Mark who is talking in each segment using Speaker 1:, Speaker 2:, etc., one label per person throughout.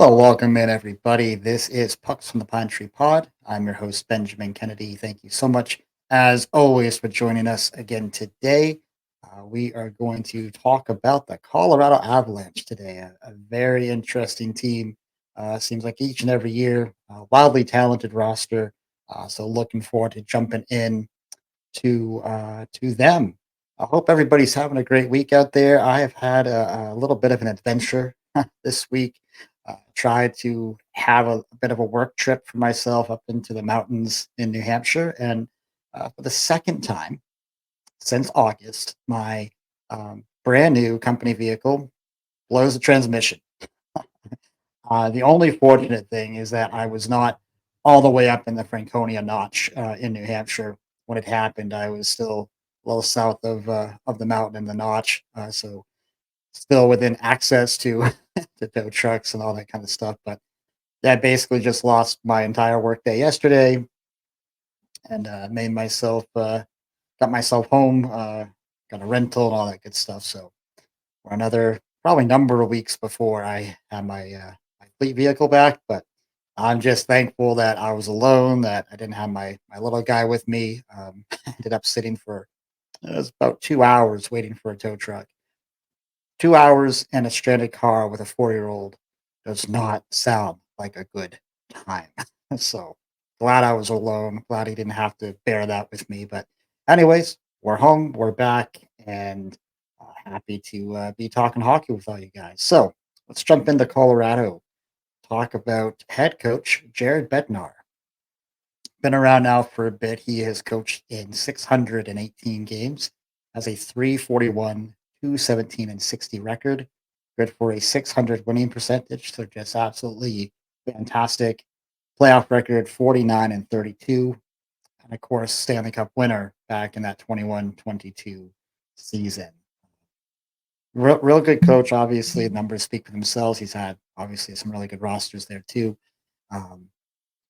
Speaker 1: Hello, welcome in everybody. This is Pucks from the Pine Tree Pod. I'm your host, Benjamin Kennedy. Thank you so much, as always, for joining us again today. We are going to talk about the Colorado Avalanche today, a very interesting team. Seems like each and every year, wildly talented roster. So looking forward to jumping in to them. I hope everybody's having a great week out there. I have had a little bit of an adventure this week. Tried to have a bit of a work trip for myself up into the mountains in New Hampshire, and for the second time since August, my brand new company vehicle blows the transmission. The only fortunate thing is that I was not all the way up in the Franconia Notch in New Hampshire when it happened. I was still a little south of the mountain in the Notch, so still within access to to tow trucks and all that kind of stuff. But yeah, I basically just lost my entire workday yesterday, and made myself got myself home, got a rental and all that good stuff. So for another probably number of weeks before I have my fleet vehicle back. But I'm just thankful that I was alone, that I didn't have my little guy with me. Ended up sitting for it was about 2 hours waiting for a tow truck. 2 hours in a stranded car with a 4-year old does not sound like a good time. So glad I was alone. Glad he didn't have to bear that with me. But, anyways, we're home. We're back, and happy to be talking hockey with all you guys. So let's jump into Colorado. Talk about head coach Jared Bednar. Been around now for a bit. He has coached in 618 games, has a 341, 217, and 60 record. Good for a 600 winning percentage. So just absolutely fantastic. Playoff record 49 and 32. And of course, Stanley Cup winner back in that 21-22 season. Real good coach. Obviously, the numbers speak for themselves. He's had obviously some really good rosters there too. Um,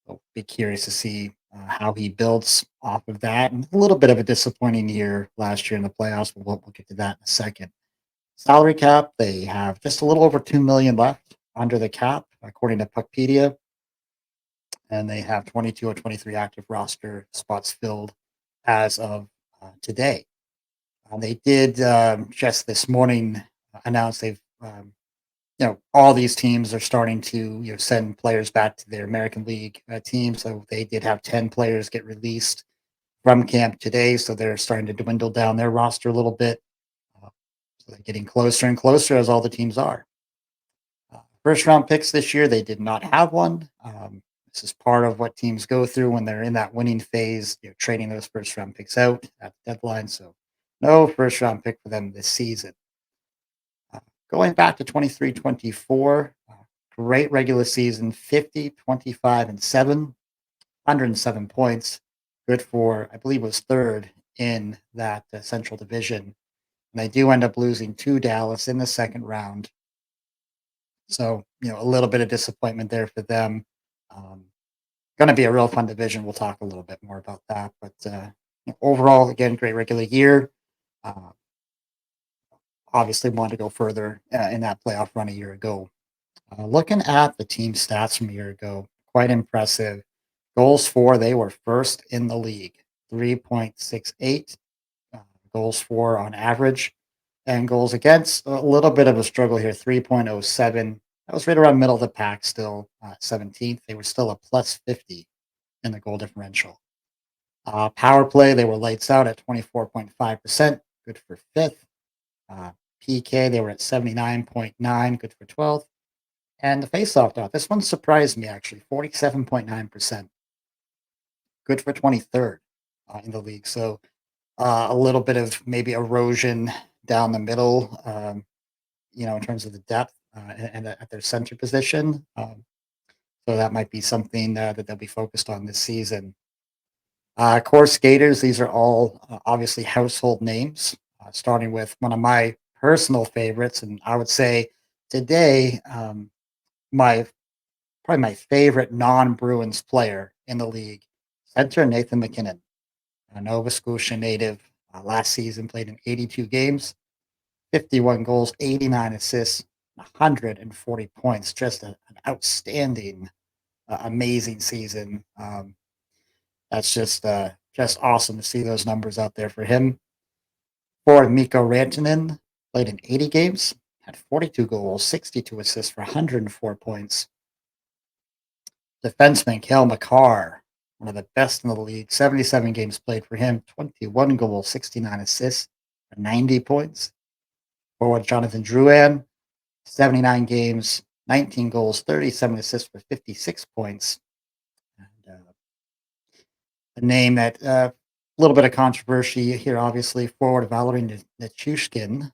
Speaker 1: I'll be curious to see how he builds off of that. And a little bit of a disappointing year last year in the playoffs, but we'll get to that in a second. Salary cap, they have just a little over 2 million left under the cap, according to Puckpedia, and they have 22 or 23 active roster spots filled as of today. They did just this morning announce they've all these teams are starting to send players back to their American League team. So they did have 10 players get released from camp today. So they're starting to dwindle down their roster a little bit. Uh, so they're getting closer and closer as all the teams are. First round picks this year, they did not have one. This is part of what teams go through when they're in that winning phase, trading those first round picks out at the deadline. So no first round pick for them this season. Uh, Going back to 23-24, great regular season, 50, 25, and 7, 107 points. Good for, I believe, was third in that Central Division. And they do end up losing to Dallas in the second round. So, a little bit of disappointment there for them. Um, Going to be a real fun division. We'll talk a little bit more about that. But overall, again, great regular year. Uh, Obviously, wanted to go further in that playoff run a year ago. Looking at the team stats from a year ago, quite impressive. Goals for, they were first in the league, 3.68 uh, goals for on average. And goals against, a little bit of a struggle here, 3.07. That was right around middle of the pack still, 17th. They were still a plus 50 in the goal differential. Power play, they were lights out at 24.5%, good for fifth. Uh, PK, they were at 79.9, good for 12th. And the faceoff dot, this one surprised me actually, 47.9%, good for 23rd in the league. So a little bit of maybe erosion down the middle, in terms of the depth and at their center position. So that might be something that they'll be focused on this season. Core skaters, these are all obviously household names, starting with one of my personal favorites. And I would say today, my probably my favorite non-Bruins player in the league, center Nathan MacKinnon, a Nova Scotia native. Last season played in 82 games, 51 goals, 89 assists, 140 points. Just an outstanding, amazing season. That's just awesome to see those numbers out there for him. For Mikko Rantanen, played in 80 games, had 42 goals, 62 assists for 104 points. Defenseman Cale Makar, one of the best in the league, 77 games played for him, 21 goals, 69 assists for 90 points. Forward Jonathan Drouin, 79 games, 19 goals, 37 assists for 56 points. And, a name that a little bit of controversy here, obviously. Forward Valeri Nichushkin,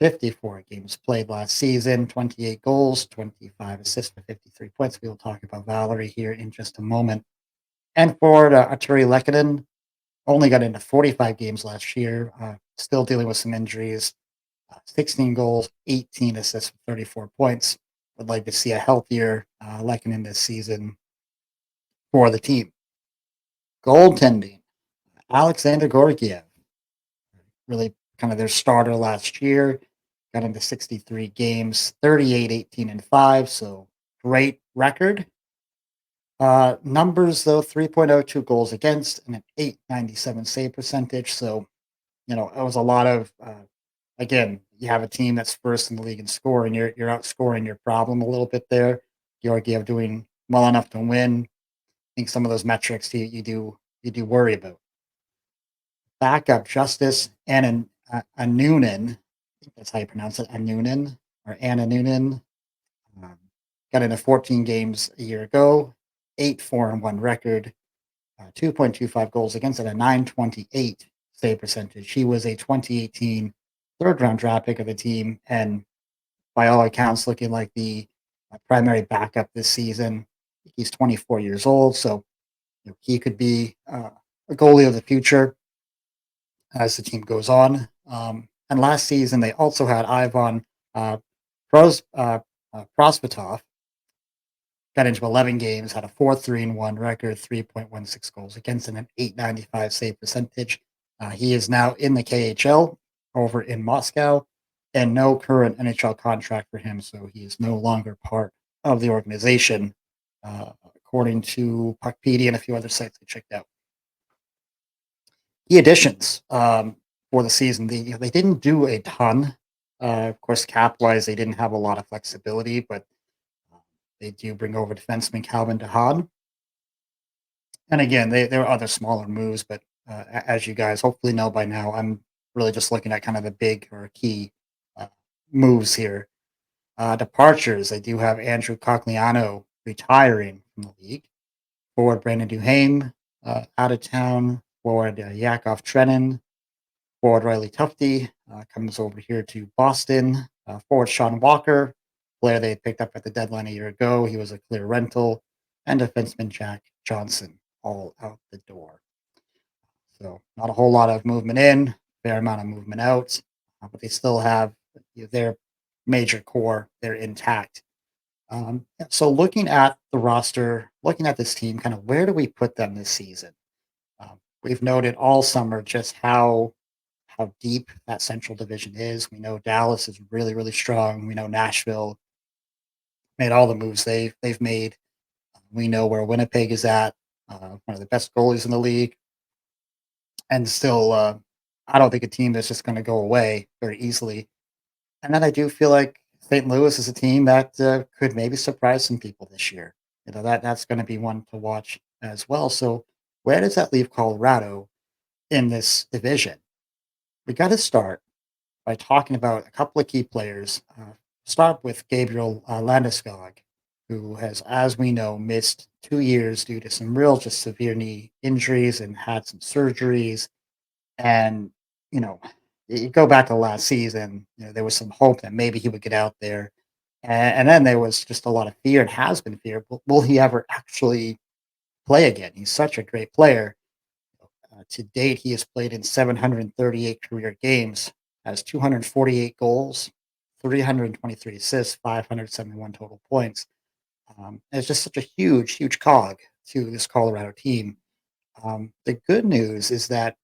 Speaker 1: 54 games played last season, 28 goals, 25 assists for 53 points. We will talk about Valeri here in just a moment. And forward Artturi Lehkonen only got into 45 games last year, still dealing with some injuries. 16 goals, 18 assists for 34 points. Would like to see a healthier Lehkonen this season for the team. Goaltending, Alexandar Georgiev, really kind of their starter last year. Got into 63 games, 38, 18, and 5. So great record. Numbers, though, 3.02 goals against and an 897 save percentage. So, it was a lot of, again, you have a team that's first in the league in scoring. You're outscoring your problem a little bit there. Georgiev doing well enough to win. I think some of those metrics you do worry about. Backup Justice and a Noonan. I think that's how you pronounce it, a Noonan or Anna Noonan. Um, got into 14 games a year ago, 8-4-1 record, 2.25 goals against, and a 928 save percentage. He was a 2018 third round draft pick of the team, and by all accounts, looking like the primary backup this season. He's 24 years old, so he could be a goalie of the future as the team goes on. And last season, they also had Ivan uh, Prospitov, got into 11 games, had a 4-3-1 record, 3.16 goals against, and an 895 save percentage. He is now in the KHL over in Moscow, and no current NHL contract for him, so he is no longer part of the organization, according to Puckpedia and a few other sites I checked out. Key additions for the season. They didn't do a ton. Of course, cap wise, they didn't have a lot of flexibility, but they do bring over defenseman Calvin DeHaan. And again, there are other smaller moves, but as you guys hopefully know by now, I'm really just looking at kind of the big or key uh, moves here. Departures, they do have Andrew Cogliano retiring from the league. Forward Brandon Duhaime out of town. Forward Yakov Trenin. Forward Riley Tufte comes over here to Boston. Forward Sean Walker, player they had picked up at the deadline a year ago. He was a clear rental. And defenseman Jack Johnson, all out the door. So not a whole lot of movement in, fair amount of movement out, but they still have their major core. They're intact. So looking at the roster, looking at this team, kind of where do we put them this season? We've noted all summer just how deep that Central Division is. We know Dallas is really, really strong. We know Nashville made all the moves they've made. We know where Winnipeg is at, one of the best goalies in the league, and still, I don't think a team that's just going to go away very easily. And then I do feel like St. Louis is a team that could maybe surprise some people this year. That's going to be one to watch as well. So where does that leave Colorado in this division? We got to start by talking about a couple of key players. Start with Gabriel Landeskog, who has, as we know, missed 2 years due to some real just severe knee injuries and had some surgeries. And, you know, you go back to last season, there was some hope that maybe he would get out there. And then there was just a lot of fear and has been fear. Will he ever actually play again? He's such a great player. To date, he has played in 738 career games, has 248 goals, 323 assists, 571 total points. It's just such a huge, huge cog to this Colorado team. The good news is that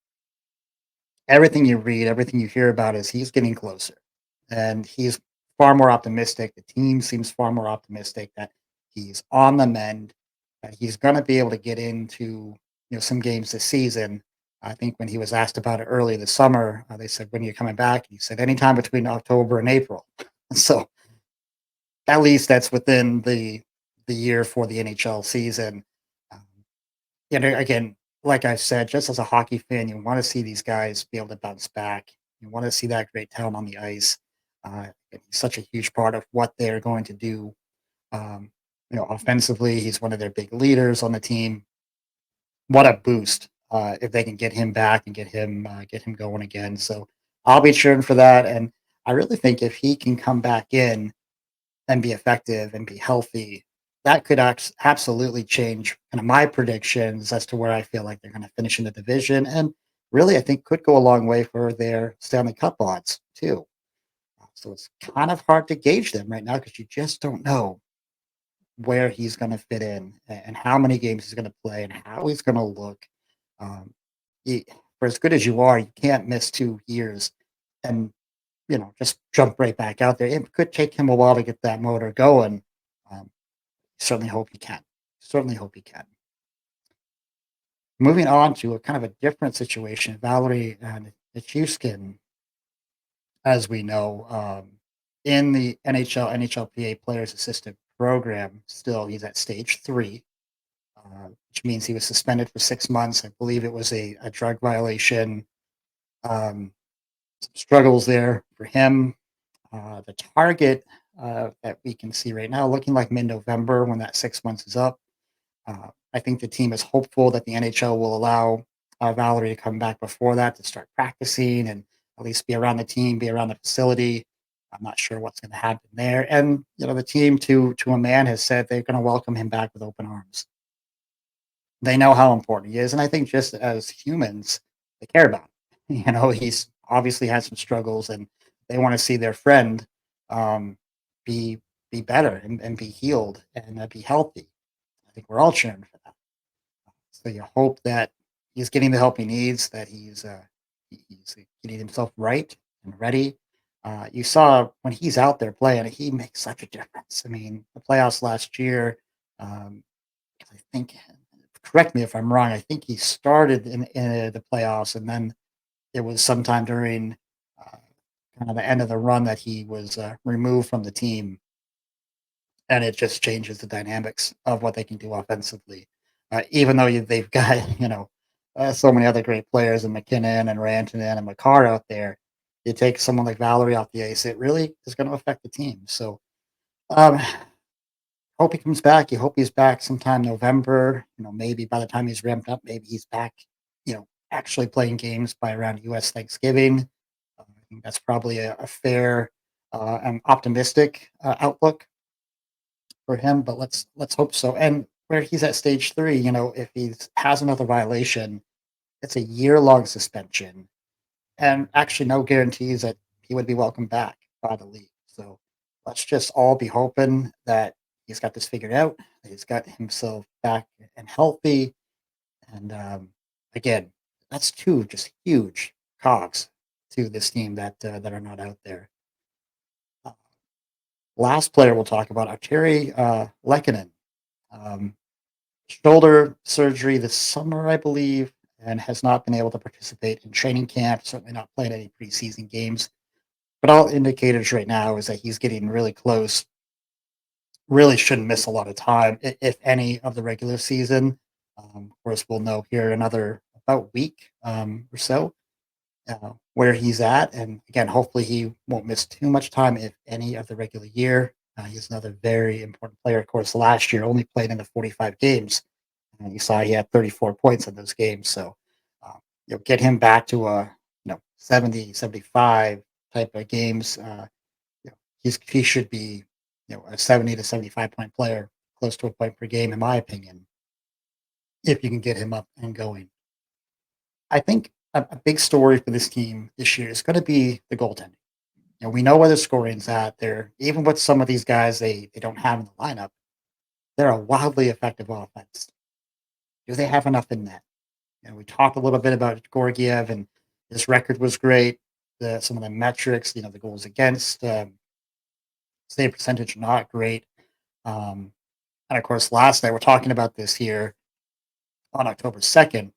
Speaker 1: everything you read, everything you hear about is he's getting closer. And he's far more optimistic. The team seems far more optimistic that he's on the mend, that he's going to be able to get into some games this season. I think when he was asked about it early this summer, they said, "When are you coming back?" He said, "Anytime between October and April." So at least that's within the year for the NHL season. Um, again, like I said, just as a hockey fan, you want to see these guys be able to bounce back. You want to see that great talent on the ice. And he's such a huge part of what they're going to do. Um, offensively, he's one of their big leaders on the team. What a boost if they can get him back and get him going again. So I'll be cheering for that. And I really think if he can come back in and be effective and be healthy, that could absolutely change kind of my predictions as to where I feel like they're going to finish in the division. And really, I think could go a long way for their Stanley Cup odds too. So it's kind of hard to gauge them right now because you just don't know where he's going to fit in and how many games he's going to play and how he's going to look. Um, he, for as good as you are, you can't miss 2 years and just jump right back out there. It could take him a while to get that motor going. Um, certainly hope he can. Certainly hope he can. Moving on to a kind of a different situation, Valeri and Nichushkin, as we know, in the NHLPA Players Assistant Program, still he's at stage 3, which means he was suspended for 6 months. I believe it was a drug violation. Um, some struggles there for him. The target that we can see right now, looking like mid-November when that 6 months is up. I think the team is hopeful that the NHL will allow Valeri to come back before that to start practicing and at least be around the team, be around the facility. I'm not sure what's going to happen there. And the team, to a man, has said they're going to welcome him back with open arms. They know how important he is, and I think just as humans, they care about him. He's obviously had some struggles, and they want to see their friend um, be be better and be healed and be healthy. I think we're all cheering for that. So you hope that he's getting the help he needs, that he's getting himself right and ready. You saw when he's out there playing, he makes such a difference. I mean, the playoffs last year, um, I think, correct me if I'm wrong, I think he started in the playoffs, and then it was sometime during uh, kind of the end of the run that he was removed from the team, and it just changes the dynamics of what they can do offensively. Even though they've got so many other great players and MacKinnon and Rantanen and McCarr out there, you take someone like Valeri off the ice, it really is going to affect the team. So um, hope he comes back. You hope he's back sometime November. Maybe by the time he's ramped up, maybe he's back. Actually playing games by around U.S. Thanksgiving. I think that's probably a fair and optimistic outlook for him, but let's hope so. And where he's at stage 3, if he has another violation, it's a year-long suspension, and actually no guarantees that he would be welcomed back by the league. So let's just all be hoping that he's got this figured out, that he's got himself back and healthy. And again, that's two just huge cogs to this team that are not out there. Uh, Last player we'll talk about, Artturi Lehkonen. Um, Shoulder surgery this summer, I believe, and has not been able to participate in training camp, certainly not playing any preseason games. But all indicators right now is that he's getting really close. Really shouldn't miss a lot of time, if any, of the regular season. Of course, we'll know here another about week or so where he's at. And again, hopefully he won't miss too much time, if any, of the regular year. He's another very important player. Of course, last year only played in the 45 games. And you saw he had 34 points in those games. So, get him back to a 70, 75 type of games. He should be a 70 to 75 point player, close to a point per game, in my opinion, if you can get him up and going. I think a big story for this team this year is going to be the goaltending. We know where the scoring's at. They're even with some of these guys they don't have in the lineup. They're a wildly effective offense. Do they have enough in net? We talked a little bit about Georgiev, and his record was great. Some of the metrics, the goals against, save percentage not great. Um, and of course, last night we're talking about this here on October 2nd,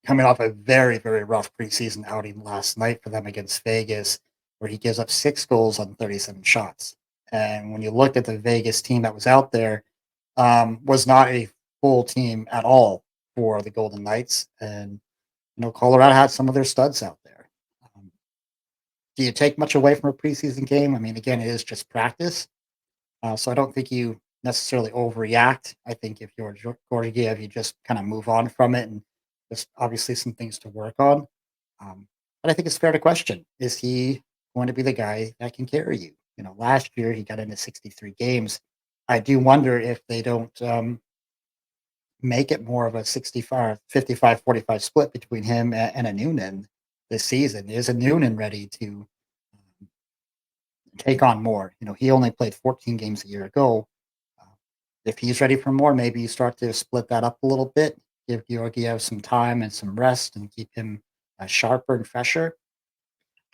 Speaker 1: coming off a very, very rough preseason outing last night for them against Vegas, where he gives up 6 goals on 37 shots. And when you looked at the Vegas team that was out there, was not a full team at all for the Golden Knights. And, Colorado had some of their studs out there. Um, do you take much away from a preseason game? I mean, again, it is just practice. So I don't think you necessarily overreact. I think if you're Georgiev, you just kind of move on from it and just obviously some things to work on. But I think it's fair to question: is he going to be the guy that can carry you? Last year he got into 63 games. I do wonder if they don't make it more of a 65, 55, 45 split between him and a Noonan this season. Is a Noonan ready to take on more? He only played 14 games a year ago. Uh, if he's ready for more, maybe you start to split that up a little bit, give Georgiev some time and some rest, and keep him sharper and fresher.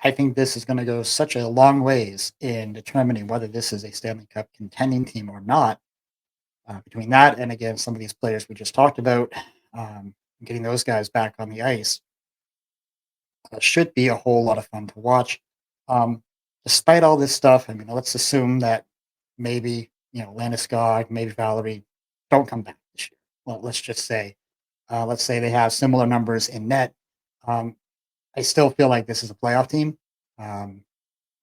Speaker 1: I think this is going to go such a long ways in determining whether this is a Stanley Cup contending team or not. Between that and again, some of these players we just talked about, getting those guys back on the ice should be a whole lot of fun to watch. Um, Despite all this stuff, I mean, let's assume that maybe Landeskog, maybe Valeri don't come back this year. Well, let's say they have similar numbers in net. Um, I still feel like this is a playoff team. Um,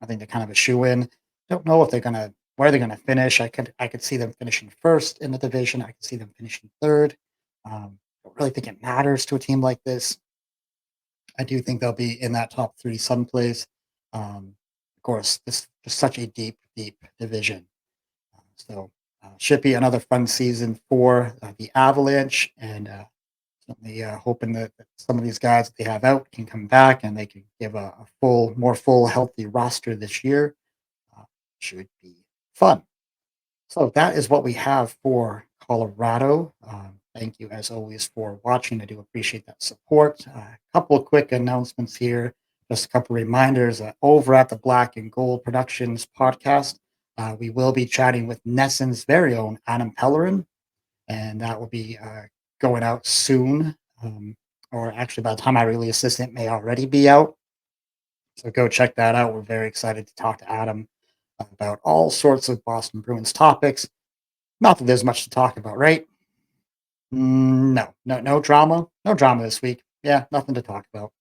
Speaker 1: I think they're kind of a shoe in. Don't know if they're gonna where they're gonna finish. I could see them finishing first in the division. I could see them finishing third. Don't really think it matters to a team like this. I do think they'll be in that top three someplace. Of course, this is just such a deep, deep division. So should be another fun season for the Avalanche, and certainly hoping that some of these guys that they have out can come back and they can give a more full, healthy roster this year. Uh, should be fun. So that is what we have for Colorado. Thank you, as always, for watching. I do appreciate that support. A couple of quick announcements here. Just a couple reminders. Over at the Black and Gold Productions podcast, we will be chatting with Nesson's very own Adam Pellerin, and that will be going out soon. Or actually, by the time I release this, it may already be out. So go check that out. We're very excited to talk to Adam about all sorts of Boston Bruins topics. Not that there's much to talk about, right? No, no, no drama this week. Yeah, nothing to talk about.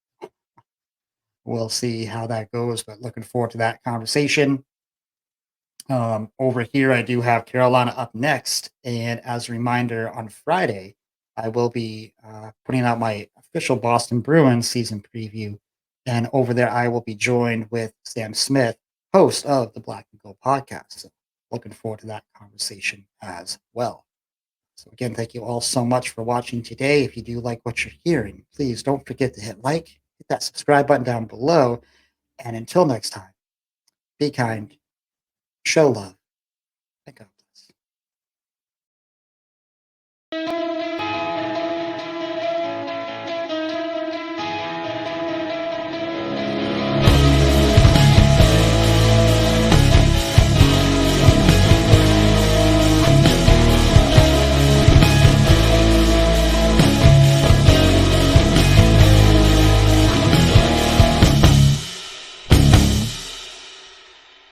Speaker 1: We'll see how that goes, but looking forward to that conversation. Over here, I do have Carolina up next, and as a reminder, on Friday, I will be putting out my official Boston Bruins season preview, and over there, I will be joined with Sam Smith, host of the Black and Gold podcast. So looking forward to that conversation as well. So again, thank you all so much for watching today. If you do like what you're hearing, please don't forget to hit like, hit that subscribe button down below. And until next time, be kind, show love, and God bless.